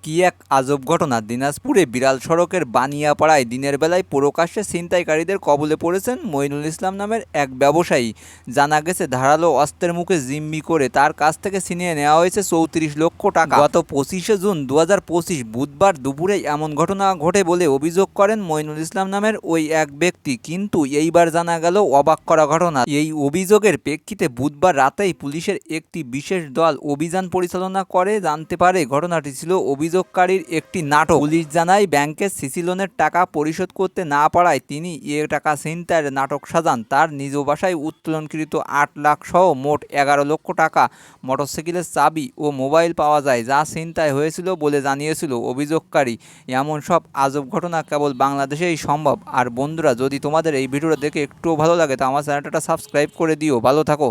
কি এক আজব ঘটনা! দিনাজপুরে বিরাল সড়কের বানিয়াপাড়ায় দিনের বেলায় প্রকাশ্যে ছিনতাইকারীদের কবলে পড়েছেন মইনুল ইসলাম নামের এক ব্যবসায়ী। জানা গেছে, ধারালো অস্ত্রের মুখে জিম্মি করে তার কাছ থেকে ছিনিয়ে নেওয়া হয়েছে ৩৪ লক্ষ টাকা। গত ২৫শে জুন ২০২৫ বুধবার দুপুরে এমন ঘটনা ঘটে বলে অভিযোগ করেন মইনুল ইসলাম নামের ওই এক ব্যক্তি। কিন্তু এইবার জানা গেল অবাক করা ঘটনা। এই অভিযোগের প্রেক্ষিতে বুধবার রাতেই পুলিশের একটি বিশেষ দল অভিযান পরিচালনা করে জানতে পারে ঘটনাটি ছিল অভিযোগকারীর একটি নাটক। পুলিশ জানায়, ব্যাংকের সিসি লোনের টাকা পরিশোধ করতে না পারায় তিনি টাকা ছিনতাইয়ের নাটক সাজান। তার নিজ বাসায় উত্তোলনকৃত ৮ লাখ সহ মোট ১১ লক্ষ টাকা, মোটরসাইকেলের চাবি ও মোবাইল পাওয়া যায়, যা ছিনতাই হয়েছিল বলে জানিয়েছিল অভিযোগকারী। এমন সব আজব ঘটনা কেবল বাংলাদেশেই সম্ভব। আর বন্ধুরা, যদি তোমাদের এই ভিডিওটা দেখে একটুও ভালো লাগে তো আমার চ্যানেলটা সাবস্ক্রাইব করে দিও। ভালো থাকো।